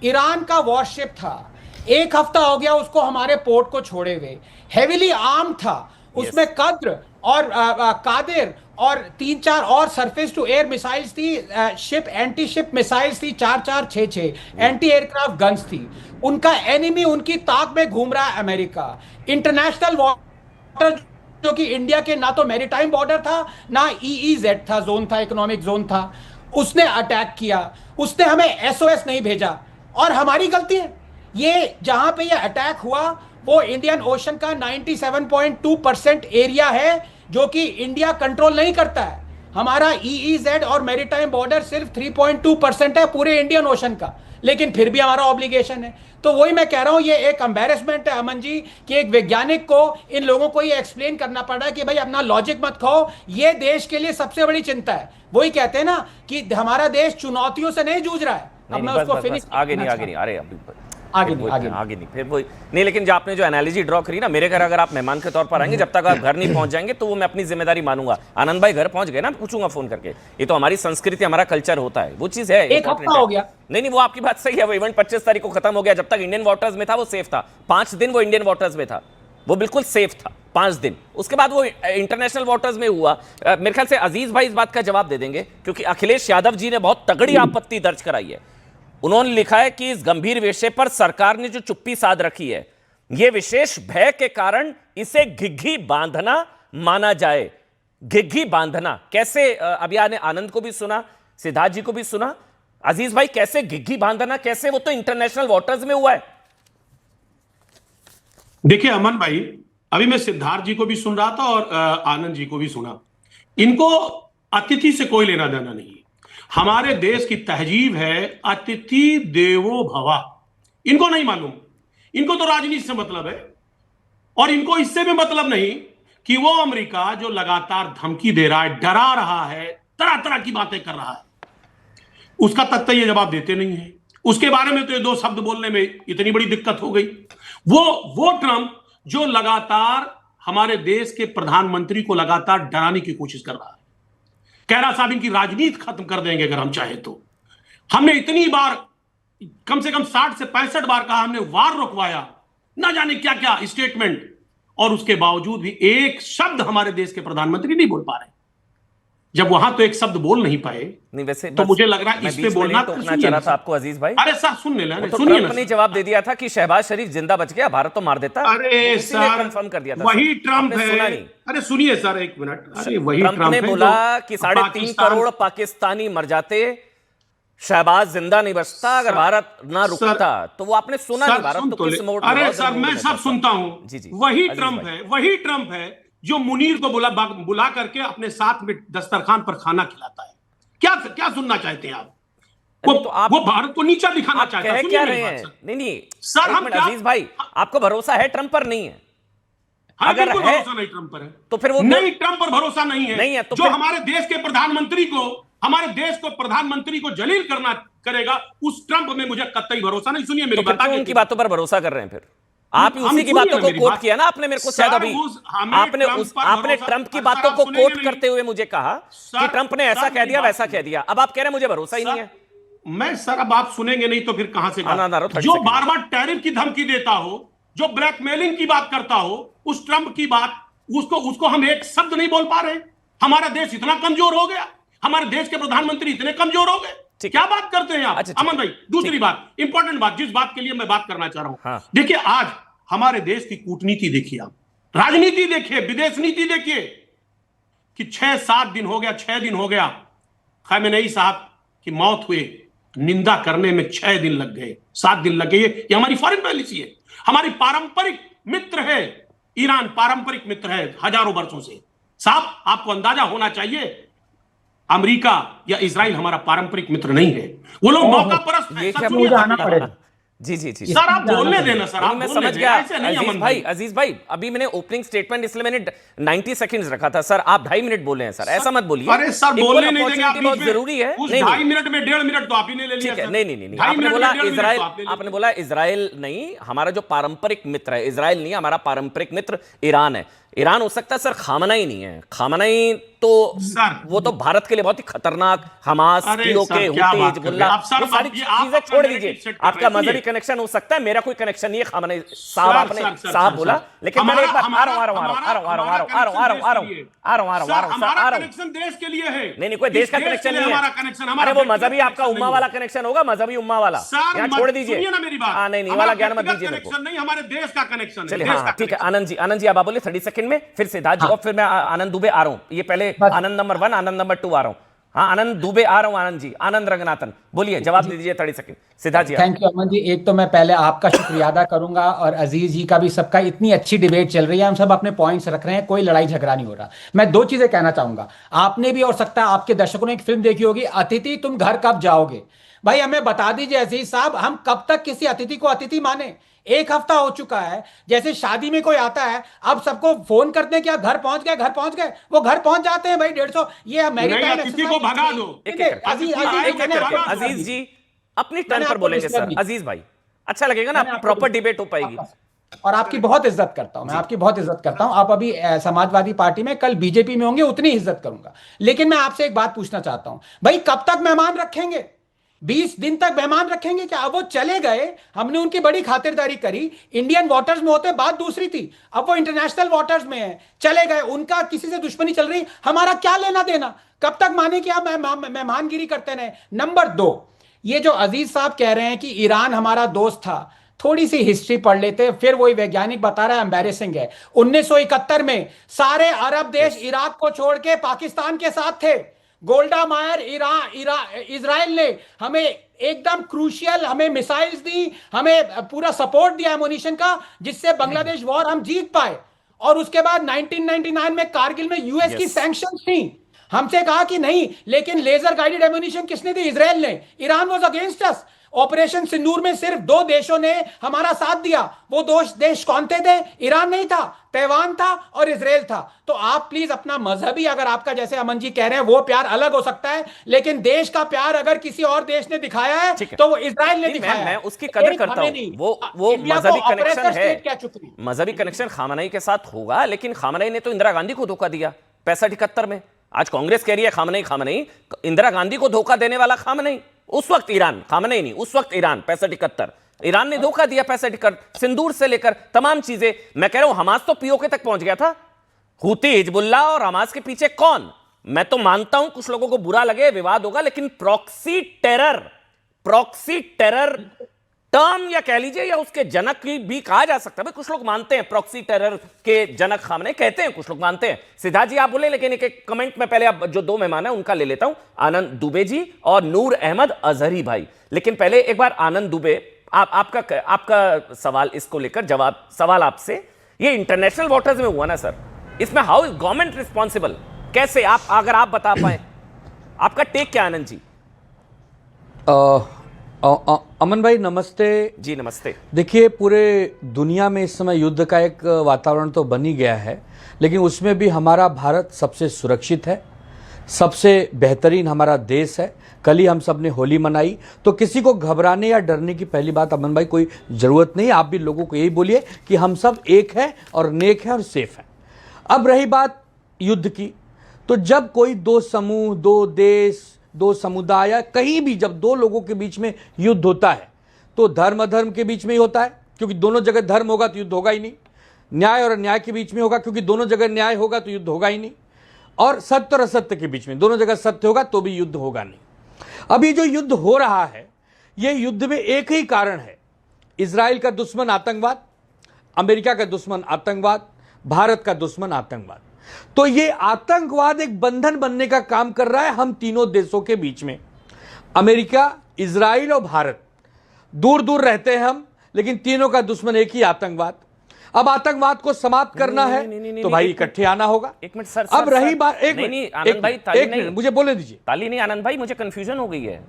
Iran का worship था, 1 हफ्ता हो गया उसको हमारे पोर्ट को छोड़े हुए, हेविली आर्म था, उसमें कद्र और कादिर और 3-4 और सरफेस टू एयर मिसाइल्स थी, शिप एंटी शिप मिसाइल्स थी, 4-4 6-6 एंटी एयरक्राफ्ट गन्स थी। उनका एनिमी उनकी ताक में घूम रहा है अमेरिका। इंटरनेशनल वाटर जो कि इंडिया के ना तो मैरीटाइम बॉर्डर था ना ईईजेड था, जोन था, इकोनॉमिक जोन था, उसने अटैक किया, उसने हमें एसओएस नहीं भेजा और हमारी गलती है। ये जहां पे ये अटैक हुआ वो इंडियन ओशन का 97.2% एरिया है जो कि इंडिया कंट्रोल नहीं करता है। हमारा ईईजेड और मैरीटाइम बॉर्डर सिर्फ 3.2% है पूरे इंडियन ओशन का, लेकिन फिर भी हमारा ऑब्लिगेशन है। तो वही मैं कह रहा हूं, ये एक एम्बेरसमेंट है अमन जी कि एक वैज्ञानिक को इन लोगों को ये एक्सप्लेन करना पड़ रहा है कि भाई अपना लॉजिक मत खाओ, ये देश के लिए सबसे बड़ी चिंता है। वही कहते हैं ना कि हमारा देश चुनौतियों से नहीं जूझ रहा है। अब मैं उसको फिनिश आगे नहीं अरे अभी आगे नहीं फिर वो नहीं। लेकिन जो आपने जो एनालॉजी ड्रॉ करी ना, मेरे घर अगर आप मेहमान के तौर पर आएंगे, जब तक आप घर नहीं पहुंच जाएंगे तो वो मैं अपनी जिम्मेदारी मानूंगा। आनंद भाई घर पहुंच गए ना, पूछूंगा फोन करके। ये तो हमारी संस्कृति, हमारा कल्चर होता है, वो चीज है। 1 हफ्ता हो गया। नहीं, वो आपकी बात सही है। वो इवेंट 25 तारीख को खत्म हो गया। जब तक इंडियन वाटर्स में था वो सेफ था। 5 दिन वो इंडियन वाटर्स में था, वो बिल्कुल सेफ था 5 दिन। उसके बाद वो इंटरनेशनल वाटर्स में हुआ। मेरे ख्याल से अजीज भाई इस बात का जवाब दे देंगे, क्योंकि अखिलेश यादव जी ने बहुत तगड़ी आपत्ति दर्ज कराई है। उन्होंने लिखा है कि इस गंभीर विषय पर सरकार ने जो चुप्पी साध रखी है, यह विशेष भय के कारण इसे घिघी बांधना माना जाए। घिघी बांधना कैसे? अभी आपने आनंद को भी सुना, सिद्धार्थ जी को भी सुना। अजीज भाई कैसे घिघी बांधना, कैसे? वो तो इंटरनेशनल वाटर्स में हुआ है। देखिए अमन भाई, अभी मैं सिद्धार्थ जी को भी सुन रहा था और आनंद जी को भी सुना। इनको अतिथि से कोई लेना देना नहीं है। हमारे देश की तहजीब है अतिथि देवो भवा। इनको नहीं मालूम, इनको तो राजनीति से मतलब है। और इनको इससे भी मतलब नहीं कि वो अमेरिका जो लगातार धमकी दे रहा है, डरा रहा है, तरह तरह की बातें कर रहा है, उसका तक तो ये जवाब देते नहीं है। उसके बारे में तो ये 2 शब्द बोलने में इतनी बड़ी दिक्कत हो गई। वो ट्रंप जो लगातार हमारे देश के प्रधानमंत्री को लगातार डराने की कोशिश कर रहा है, कह रहा साहब इनकी राजनीति खत्म कर देंगे अगर हम चाहे तो। हमने इतनी बार, कम से कम 60 से 65 बार कहा, हमने वार रुकवाया, ना जाने क्या क्या स्टेटमेंट, और उसके बावजूद भी एक शब्द हमारे देश के प्रधानमंत्री नहीं बोल पा रहे। जब वहां तो एक शब्द बोल नहीं पाए, नहीं वैसे तो मुझे लग रहा है इस पे बोलना तो चाह रहा था आपको अजीज भाई। अरे सर सुनिए ट्रंप ने जवाब दे दिया था कि शहबाज शरीफ जिंदा बच गया, भारत तो मार देता। अरे सर कंफर्म कर दिया था, वही ट्रंप है। सुना नहीं? अरे सुनिए सर एक मिनट, अरे वही ट्रंप ने बोला कि 3.5 करोड़ पाकिस्तानी मर जाते, शहबाज जिंदा नहीं बचता अगर भारत ना रुकता। तो वो आपने सुना नहीं? भारत तो किस मोड में? अरे सर मैं सब सुनता हूं। जी जी, वही ट्रंप है जो मुनीर को बुला करके अपने साथ में दस्तरखान पर खाना खिलाता है। क्या सुनना चाहते हैं आप? वो भारत को नीचा दिखाना चाहता है। क्या रहे हैं? नहीं सर, हम अजीज भाई, आपको भरोसा है ट्रंप पर? नहीं है। अगर है भरोसा नहीं ट्रंप पर है तो फिर वो नहीं, ट्रंप पर भरोसा नहीं है तो जो हमारे देश के प्रधानमंत्री को, प्रधानमंत्री को जलील करेगा, उस ट्रंप में मुझे कतई भरोसा नहीं। सुनिए मेरी बात, उनकी बातों पर भरोसा कर रहे हैं? फिर आप उसी की बातों को कोट किया ना आपने मेरे को, शायद अभी आपने ट्रंप की बातों को कोट करते हुए मुझे कहा कि ट्रंप ने ऐसा कह दिया, वैसा कह दिया। अब आप कह रहे हैं मुझे भरोसा ही नहीं है। मैं सर, अब आप सुनेंगे नहीं तो फिर कहां से? जो बार बार टैरिफ की धमकी देता हो, जो ब्लैकमेलिंग की बात करता हो, उस ट्रंप की बात, उसको हम एक शब्द नहीं बोल पा रहे। हमारा देश इतना कमजोर हो गया, हमारे देश के प्रधानमंत्री इतने कमजोर हो गए। क्या बात करते हैं आप? अमन भाई, दूसरी बात, इंपॉर्टेंट बात, जिस बात के लिए मैं बात करना चाह रहा हूं, देखिए आज हमारे देश की कूटनीति देखिए, आप राजनीति देखिए, विदेश नीति देखिए कि 6-7 दिन हो गया, 6 दिन हो गया खamenei साहब की मौत हुए, निंदा करने में 6 दिन लग गए, 7 दिन लग गए। ये हमारी फॉरेन पॉलिसी है। हमारी पारंपरिक मित्र है ईरान, पारंपरिक मित्र है हजारों वर्षों से। साहब आपको अंदाजा होना चाहिए, अमेरिका या इजराइल हमारा पारंपरिक मित्र नहीं है। वो लोग मौका परस्त हैं। जी सर आप बोलने देना सर, आप मैं समझ गया। अजीज भाई अभी मैंने ओपनिंग स्टेटमेंट इसलिए मैंने 90 सेकंड्स रखा था। सर आप 2.5 मिनट बोले हैं सर, ऐसा मत बोलिए। अरे सर बोलने नहीं देंगे आप, बहुत जरूरी है। उस 2.5 मिनट में 1.5 मिनट तो आप ही ने ले लिया। नहीं, आपने बोला इजराइल नहीं, हमारा जो पारंपरिक मित्र है, इजराइल नहीं, हमारा पारंपरिक मित्र ईरान है। ईरान हो सकता है सर, खामनाई नहीं है। खामनाई तो सर, वो तो भारत के लिए बहुत ही खतरनाक, हमास, POK, हुती, हिजबुल्लाह, वो सारी चीजें छोड़ दीजिए। आपका मजहबी कनेक्शन हो सकता है, मेरा कोई कनेक्शन नहीं है खामनाई साहब, आपने साहब बोला। लेकिन मैंने एक बार कनेक्शन देश के लिए है। नहीं, कोई देश का कनेक्शन नहीं है। अरे वो मजहबी आपका उम्मा वाला कनेक्शन होगा, मजहबी उम्मा वाला, यहाँ छोड़ दीजिए ना मेरी बात। नहीं वाला ज्ञान मत दीजिए मेरे को। नहीं, हमारे देश का कनेक्शन। चलिए हाँ ठीक है। आनंद जी आप बोले 30 सेकंड में, फिर सिद्धार्थ जी और फिर मैं आनंद दुबे आ रहा हूँ। ये पहले आनंद नंबर 1, आनंद नंबर 2 आ रहा हूँ। हाँ आनंद दुबे आ रहा हूँ। आनंद जी, आनंद रंगनाथन बोलिए, जवाब दे दीजिए 30 second. Siddharth ji. Thank you Aman ji. एक तो मैं पहले आपका शुक्रिया अदा करूंगा और अजीज जी का भी, सबका। इतनी अच्छी डिबेट चल रही है, हम सब अपने पॉइंट्स रख रहे हैं, कोई लड़ाई झगड़ा नहीं हो रहा। मैं 2 चीजें कहना चाहूंगा। आपने भी और सकता है आपके दर्शकों ने एक फिल्म देखी होगी, अतिथि तुम घर कब जाओगे। भाई हमें बता दीजिए अजीज साहब, हम कब तक किसी अतिथि को अतिथि माने। 1 हफ्ता हो चुका है, जैसे शादी में कोई आता है, अब सबको फोन करते हैं क्या घर पहुंच गए, घर पहुंच गए। वो घर पहुंच जाते हैं भाई 150। ये अतिथि को भगा दो। अजीज जी अपनी टर्न पर बोलेंगे सर। अजीज भाई, अच्छा लगेगा ना, प्रॉपर डिबेट हो पाएगी। और आपकी बहुत इज्जत करता हूं मैं, आपकी बहुत इज्जत करता हूं। आप अभी समाजवादी पार्टी में, कल बीजेपी में होंगे, उतनी इज्जत करूंगा। लेकिन मैं आपसे एक बात पूछना चाहता हूं, भाई कब तक मेहमान रखेंगे? 20 दिन तक मेहमान रखेंगे क्या? अब वो चले गए, हमने उनकी बड़ी खातिरदारी करी। इंडियन वाटर्स में होते बात दूसरी थी, अब वो इंटरनेशनल वाटर्स में है, चले गए। उनका किसी से दुश्मनी चल रही, हमारा क्या लेना देना? कब तक माने कि आप मेहमानगिरी करते रहे? नंबर 2, ये जो अजीज साहब कह रहे हैं कि ईरान हमारा दोस्त था, थोड़ी सी हिस्ट्री पढ़ लेते। फिर वही वैज्ञानिक बता रहा है, एम्बैरेसिंग है। 1971 में सारे अरब देश इराक को छोड़ के पाकिस्तान के साथ थे। गोल्डा मायर इजराइल ने हमें एकदम क्रूशियल, हमें मिसाइल्स दी, हमें पूरा सपोर्ट दिया एमुनिशन का, जिससे बांग्लादेश वॉर हम जीत पाए। और उसके बाद 1999 में कारगिल में यूएस की सैंक्शंस थी, हमसे कहा कि नहीं, लेकिन लेजर गाइडेड एमुनिशन किसने दी? इजराइल ने। Iran was against us. Operation Sindoor में सिर्फ 2 देशों ने हमारा साथ दिया। वो 2 देश कौन थे? ईरान नहीं था, तैवान था और इजराइल था। तो आप प्लीज अपना मजहबी, अगर आपका जैसे अमन जी कह रहे हैं वो प्यार अलग हो सकता है, लेकिन देश का प्यार अगर किसी और देश ने दिखाया है तो वो इजराइल ने दिखाया। मैं उसकी कदर करता हूं। वो मजहबी कनेक्शन है, मजहबी कनेक्शन खामनाई के साथ होगा। लेकिन खामनाई ने तो इंदिरा गांधी को धोखा दिया 65-71 में। आज कांग्रेस कह रही है खामनेई, इंदिरा गांधी को धोखा देने वाला खामनेई। उस वक्त ईरान, खामनेई नहीं, उस वक्त ईरान 65-71 ईरान ने धोखा दिया। 65-71 सिंदूर से लेकर तमाम चीजें। मैं कह रहा हूं हमास तो POK तक पहुंच गया था। हुती, हिजबुल्लाह और हमास के पीछे कौन? मैं तो मानता हूं कुछ लोगों को बुरा लगे, विवाद होगा, लेकिन प्रॉक्सी टेरर टर्म, या कह लीजिए या उसके जनक भी कहा जा सकता है। कुछ लोग मानते हैं प्रॉक्सी टेरर के जनक खामनेई, कहते हैं कुछ लोग मानते हैं। सिद्धार्थ जी आप बोले, लेकिन एक कमेंट में पहले आप जो 2 मेहमान है उनका ले लेता हूं, आनंद दुबे जी और नूर अहमद अजहरी भाई। लेकिन पहले एक बार आनंद दुबे, आपका सवाल, इसको लेकर जवाब, सवाल आपसे, ये इंटरनेशनल वाटर्स में हुआ ना सर, इसमें हाउ इज गवर्नमेंट रिस्पॉन्सिबल? कैसे, आप अगर आप बता पाए, आपका टेक क्या आनंद जी? अमन भाई नमस्ते जी। नमस्ते। देखिए, पूरे दुनिया में इस समय युद्ध का एक वातावरण तो बन ही गया है, लेकिन उसमें भी हमारा भारत सबसे सुरक्षित है, सबसे बेहतरीन हमारा देश है। कल ही हम सब ने होली मनाई, तो किसी को घबराने या डरने की पहली बात अमन भाई कोई ज़रूरत नहीं। आप भी लोगों को यही बोलिए कि हम सब एक हैं और नेक हैं और सेफ हैं। अब रही बात युद्ध की, तो जब कोई 2 समूह, 2 देश, 2 समुदाय, कहीं भी जब 2 लोगों के बीच में युद्ध होता है तो धर्म अधर्म के बीच में ही होता है, क्योंकि दोनों जगह धर्म होगा तो युद्ध होगा ही नहीं। न्याय और अन्याय के बीच में होगा, क्योंकि दोनों जगह न्याय होगा तो युद्ध होगा ही नहीं। और सत्य और असत्य के बीच में, दोनों जगह सत्य होगा तो भी युद्ध होगा नहीं। अभी जो युद्ध हो रहा है, ये युद्ध में एक ही कारण है, इजराइल का दुश्मन आतंकवाद, अमेरिका का दुश्मन आतंकवाद, भारत का दुश्मन आतंकवाद। तो ये आतंकवाद एक बंधन बनने का काम कर रहा है हम तीनों देशों के बीच में। अमेरिका, इजराइल और भारत, दूर दूर रहते हैं हम, लेकिन तीनों का दुश्मन एक ही आतंकवाद। अब आतंकवाद को समाप्त करना है तो भाई इकट्ठे आना होगा। एक मिनट सर, अब रही बात, एक मिनट मुझे बोले दीजिए। ताली नहीं आनंद भाई, मुझे कंफ्यूजन हो गई है।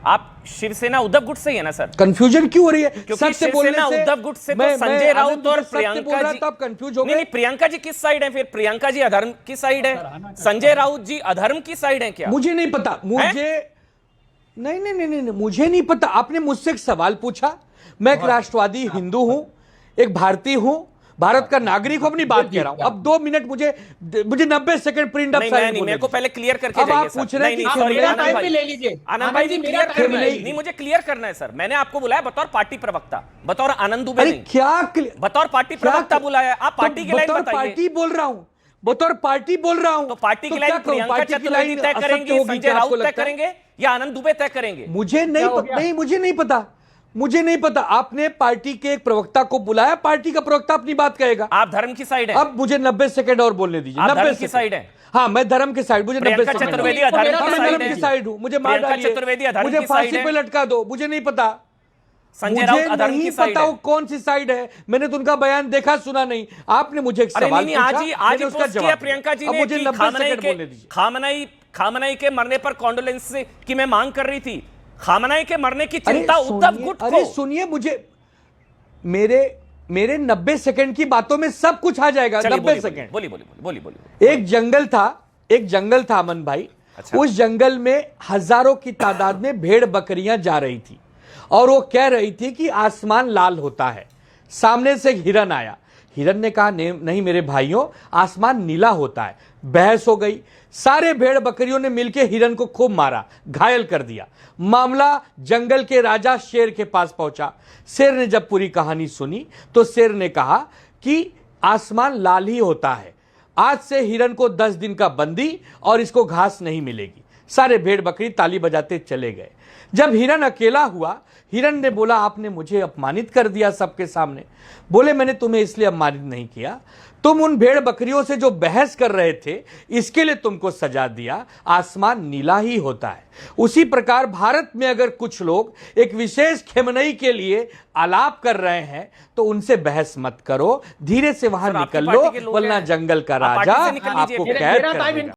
आप शिवसेना उद्धव गुट से ही है ना सर? कंफ्यूजन क्यों हो रही है? क्योंकि शिवसेना उद्धव गुट से तो संजय राउत और प्रियंका जी, आप कंफ्यूज हो गए। नहीं, प्रियंका जी किस साइड है? फिर प्रियंका जी अधर्म की साइड है, संजय राउत जी अधर्म की साइड है क्या? मुझे नहीं पता, मुझे नहीं, मुझे नहीं पता। आपने मुझसे एक सवाल पूछा, मैं एक राष्ट्रवादी हिंदू हूं, एक भारतीय हूं, भारत का नागरिक हूं, अपनी बात कह रहा हूं। अब 2 मिनट मुझे 90 सेकंड प्रिंट अप साइड नहीं, मेरे को पहले क्लियर करके अब आप जाइए सर। पूछ रहे हैं नहीं, कि नहीं, sorry, मेरा आनंद टाइम भाई। भी ले लीजिए। आनंद भाई, मेरा क्लियर टाइम करना भी है। नहीं, मुझे क्लियर करना है सर। मैंने आपको बुलाया बतौर पार्टी प्रवक्ता, बतौर आनंद दुबे अरे नहीं। क्या बतौर पार्टी प्रवक्ता बुलाया, आप पार्टी की लाइन बतौर बताइए। पार्टी बोल रहा हूं, बतौर पार्टी बोल रहा हूं। तो पार्टी की क्या लाइन करूं? प्रियंका पार्टी की चतुर्वेदी लाइन तय असत्य करेंगी, होगी संजय क्या आपको राउत तय लगता है? करेंगे या आनंद दुबे तय करेंगे? मुझे नहीं हो गया? नहीं, मुझे नहीं पता, मुझे नहीं पता। आपने पार्टी के एक प्रवक्ता को बुलाया, पार्टी का प्रवक्ता अपनी बात कहेगा। आप धर्म की साइड है। अब मुझे 90 सेकंड और बोलने दीजिए। आप 90 धर्म की सेकंड। साइड है। हाँ, मैं धर्म की साइड, मुझे 90 प्रियंका सेकंड। चतुर्वेदी हाँ, धर्म मेरा की मैं साइड धर्म है। की साइड हूं, मुझे मार प्रियंका डालिए, चतुर्वेदी धर्म मुझे की फांसी साइड है। पे लटका दो, मुझे नहीं पता। संजय राउत मुझे अधर्म नहीं की साइड पता वो है। कौन सी साइड है। मैंने तो उनका बयान देखा सुना नहीं। आपने मुझे एक अरे सवाल नहीं, पूछा, आज ही मैंने उसका पोस्ट किया जवाब प्रियंका जी दिया। अब ने मुझे कि 90 सेकंड बोलने दीजिए। खामनाई के मरने पर कॉन्डोलेंस की मैं मांग कर रही थी। खामनाई के मरने की अरे चिंता उद्धव गुट अरे को। सुनिए, मुझे मेरे 90 सेकंड की बातों में सब कुछ आ जाएगा। चलिए, 90 सेकंड। बोलिए। एक जंगल था अमन भाई। अच्छा। उस जंगल में हजारों की तादाद में भेड़ बकरियां जा रही थी और वो कह रही थी कि आसमान लाल होता है। सामने से एक हिरन आया। हिरन ने कहा नहीं मेरे भाइयों, आसमान नीला होता है। बहस हो गई। सारे भेड़ बकरियों ने मिलकर हिरन को खूब मारा, घायल कर दिया। मामला जंगल के राजा शेर के पास पहुंचा। शेर ने जब पूरी कहानी सुनी तो शेर ने कहा कि आसमान लाल ही होता है। आज से हिरन को 10 दिन का बंदी और इसको घास नहीं मिलेगी। सारे भेड़ बकरी ताली बजाते चले गए। जब हिरन अकेला हुआ, हिरन ने बोला आपने मुझे अपमानित कर दिया सबके सामने। बोले मैंने तुम्हें इसलिए अपमानित नहीं किया, तुम उन भेड़ बकरियों से जो बहस कर रहे थे इसके लिए तुमको सजा दिया। आसमान नीला ही होता है। उसी प्रकार भारत में अगर कुछ लोग एक विशेष खेमनई के लिए आलाप कर रहे हैं तो उनसे बहस मत करो, धीरे से वहां निकल लो, वरना जंगल का राजा आपको कैद कर देगा।